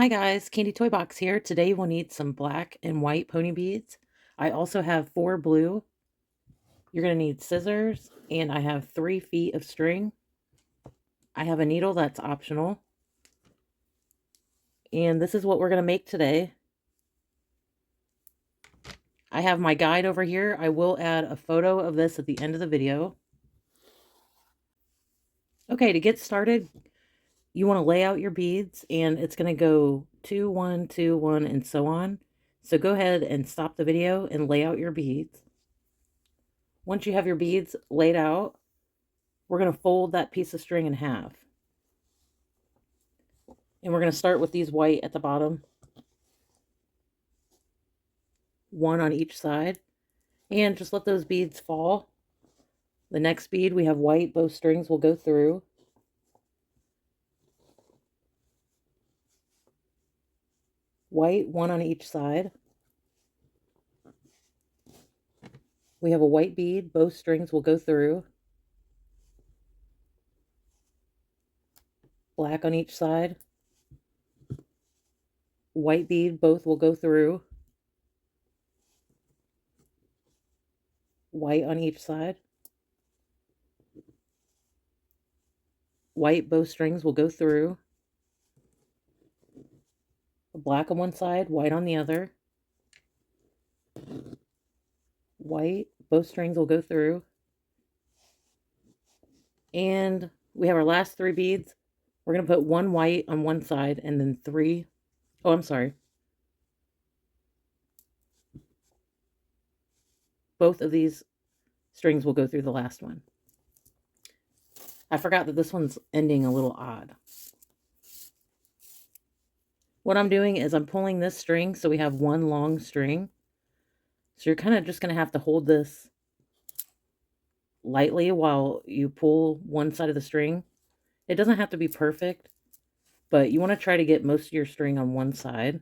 Hi guys, Candy Toy Box here. Today we'll need some black and white pony beads. I also have 4 blue. You're going to need scissors, and I have 3 feet of string. I have a needle that's optional. And this is what we're going to make today. I have my guide over here. I will add a photo of this at the end of the video. Okay, to get started, you want to lay out your beads, and it's going to go 2, 1, 2, 1, and so on. So go ahead and stop the video and lay out your beads. Once you have your beads laid out, we're going to fold that piece of string in half. And we're going to start with these white at the bottom. 1 on each side. And just let those beads fall. The next bead we have white, both strings will go through. White, 1 on each side. We have a white bead, both strings will go through. Black on each side. White bead, both will go through. White on each side. White, both strings will go through. Black on one side, white on the other. White, both strings will go through. And we have our last 3 beads. We're going to put 1 white on one side and then 3. Oh, I'm sorry. Both of these strings will go through the last one. I forgot that this one's ending a little odd. What I'm doing is I'm pulling this string so we have 1 long string. So you're kind of just going to have to hold this lightly while you pull one side of the string. It doesn't have to be perfect, but you want to try to get most of your string on one side.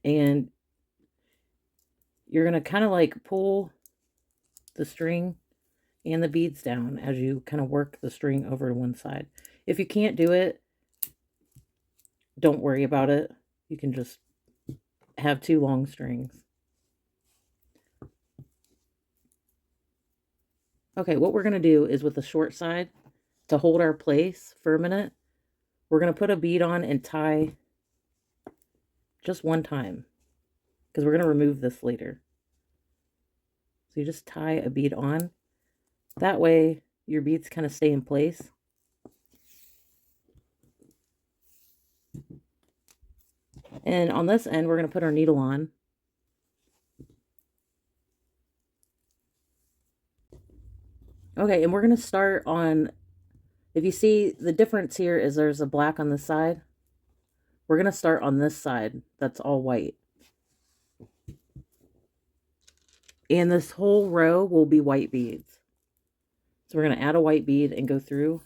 And you're going to kind of like pull the string and the beads down as you kind of work the string over to one side. If you can't do it, don't worry about it. You can just have 2 long strings. Okay, what we're going to do is with the short side, to hold our place for a minute, we're going to put a bead on and tie just 1 time, because we're going to remove this later. So you just tie a bead on. That way your beads kind of stay in place. And on this end, we're going to put our needle on. Okay, and we're going to start on, if you see the difference here is there's a black on this side. We're going to start on this side that's all white. And this whole row will be white beads. So we're going to add a white bead and go through.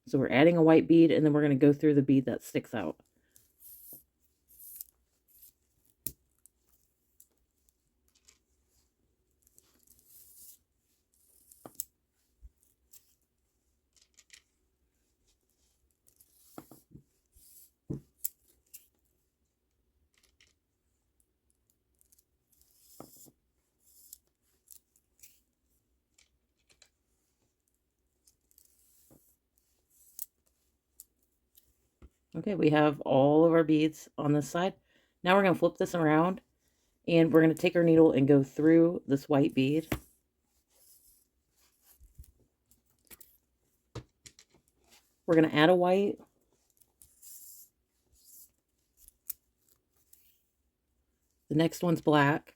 So we're adding a white bead, and then we're going to go through the bead that sticks out. Okay, we have all of our beads on this side. Now we're going to flip this around, and we're going to take our needle and go through this white bead. We're going to add a white. The next one's black.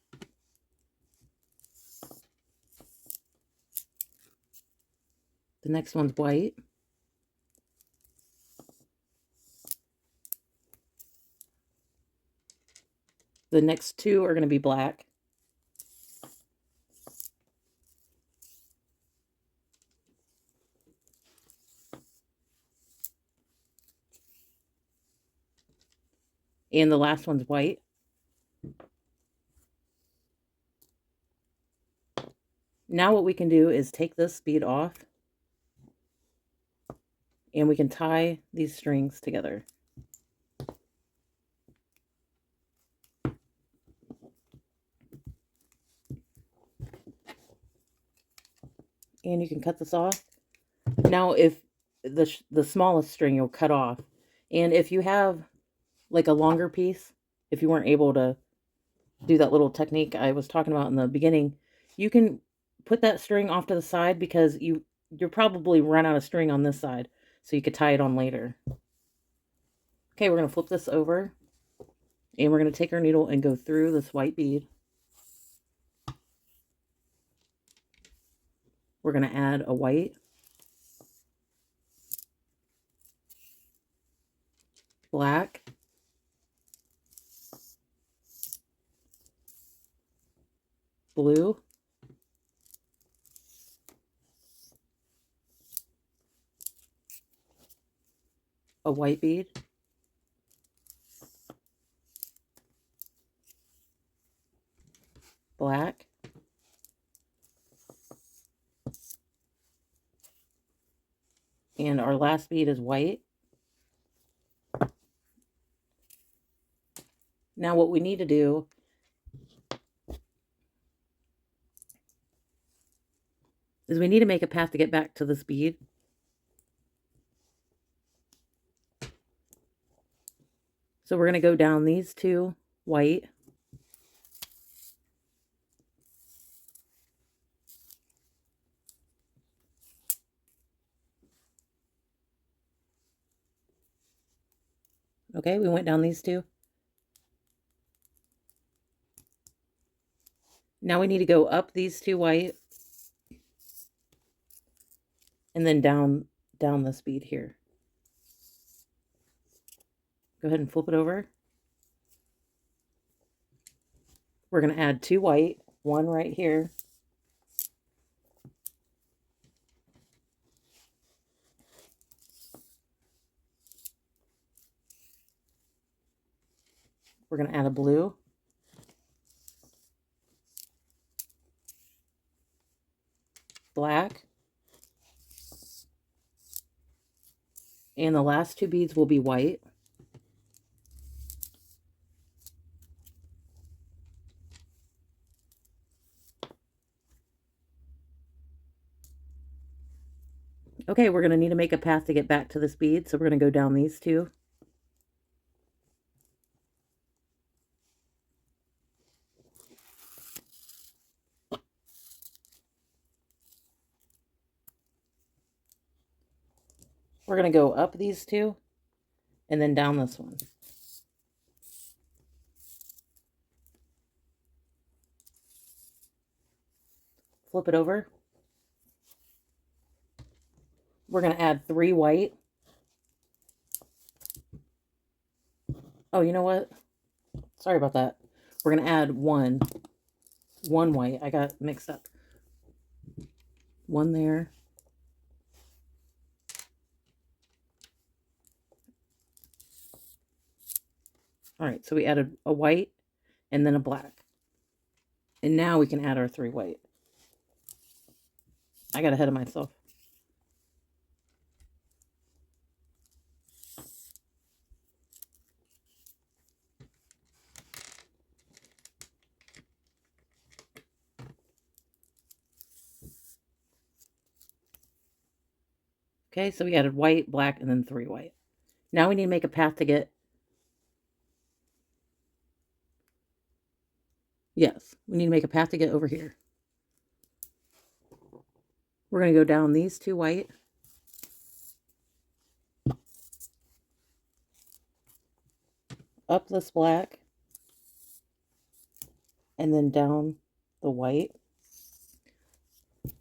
The next one's white. The next 2 are going to be black. And the last one's white. Now what we can do is take this bead off and we can tie these strings together. And you can cut this off. Now if the smallest string you'll cut off, and if you have like a longer piece, if you weren't able to do that little technique I was talking about in the beginning, you can put that string off to the side because you'll probably run out of string on this side, so you could tie it on later. Okay, we're going to flip this over and we're going to take our needle and go through this white bead. We're going to add a white, black, blue, a white bead, black, and our last bead is white. Now what we need to do is we need to make a path to get back to this bead. So we're going to go down these two white, okay, we went down these two. Now we need to go up these two white and then down this bead here. Go ahead and flip it over. We're going to add two white, one right here. We're going to add a blue. Black. And the last two beads will be white. Okay, we're going to need to make a path to get back to this bead, so we're going to go down these two. We're going to go up these two and then down this one. Flip it over. We're going to add three white. Oh, you know what? Sorry about that. We're going to add one white. I got mixed up. One there. All right, so we added a white and then a black. And now we can add our three white. I got ahead of myself. Okay, so we added white, black, and then three white. Now we need to make a path to get... Yes, we need to make a path to get over here. We're going to go down these two white. Up this black. And then down the white.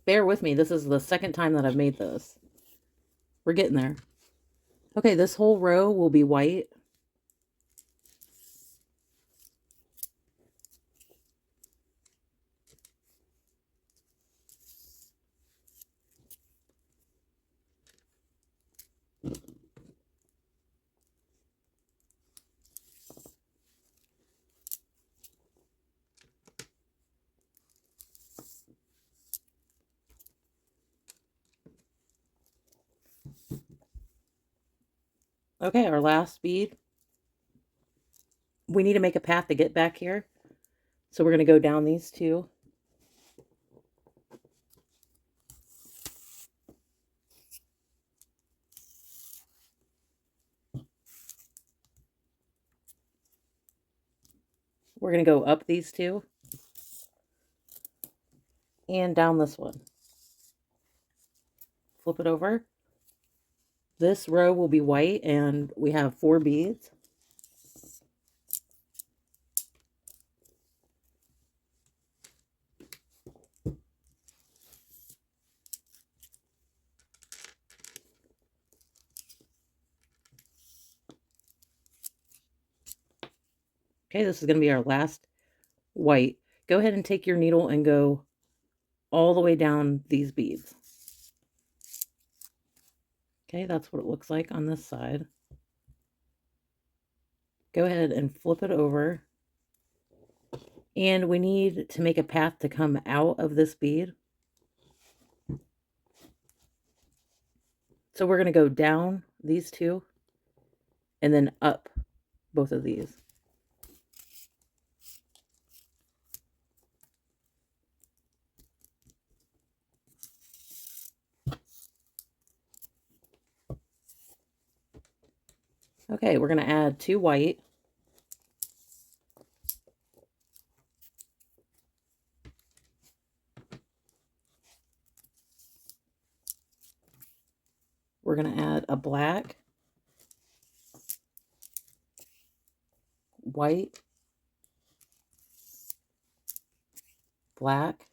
Bear with me, this is the second time that I've made this. We're getting there. Okay, this whole row will be white. Okay, our last bead. We need to make a path to get back here. So we're going to go down these two. We're going to go up these two. And down this one. Flip it over. This row will be white and we have 4 beads. Okay, this is going to be our last white. Go ahead and take your needle and go all the way down these beads. Okay, that's what it looks like on this side. Go ahead and flip it over. And we need to make a path to come out of this bead. So we're going to go down these two and then up both of these. Okay, we're going to add 2 white. We're going to add a black, white, black,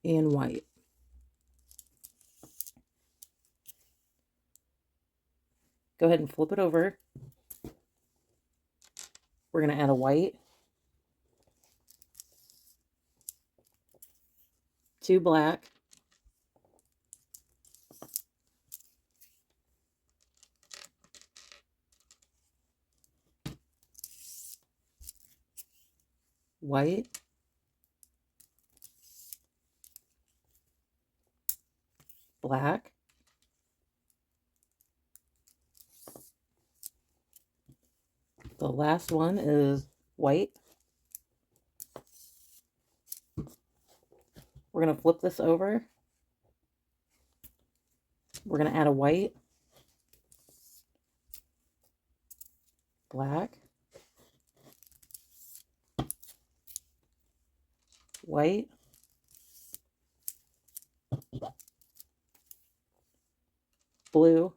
and white. Go ahead and flip it over. We're going to add a white, 2 black, white, black, the last one is white. We're going to flip this over. We're going to add a white, black, white, blue,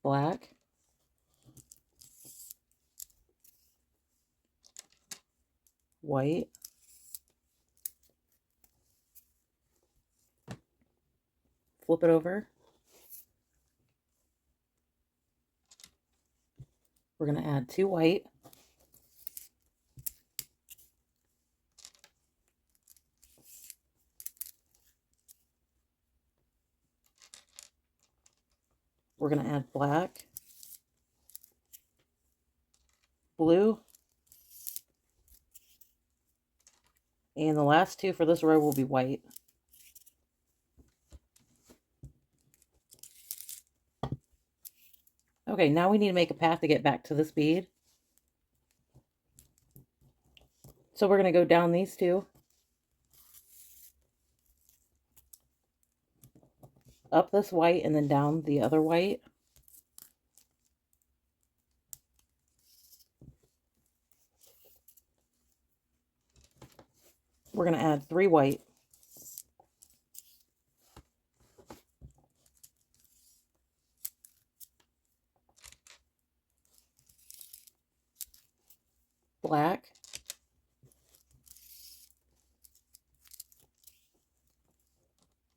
black, white, flip it over. We're going to add 2 white, we're going to add black, blue, and the last 2 for this row will be white. Okay, now we need to make a path to get back to this bead. So we're going to go down these 2, up this white, and then down the other white. We're going to add 3 white, black,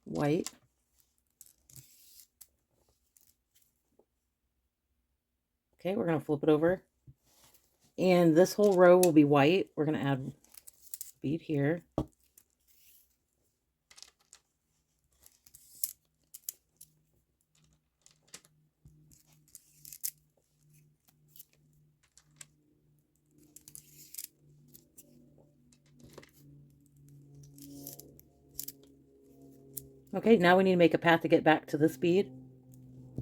white, okay, we're going to flip it over. And this whole row will be white. We're going to add a bead here. Okay, now we need to make a path to get back to this bead.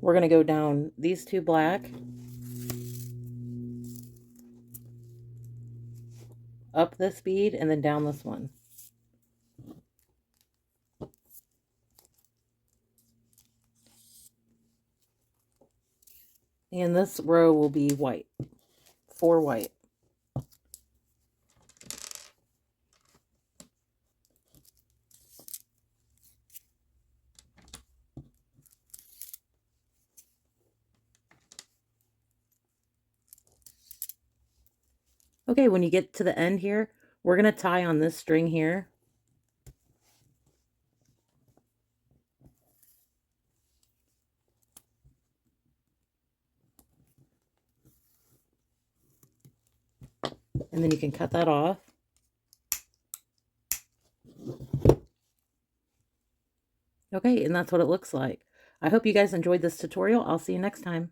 We're going to go down these two black, up this bead, and then down this one. And this row will be white, 4 white. Okay, when you get to the end here, we're going to tie on this string here. And then you can cut that off. Okay, and that's what it looks like. I hope you guys enjoyed this tutorial. I'll see you next time.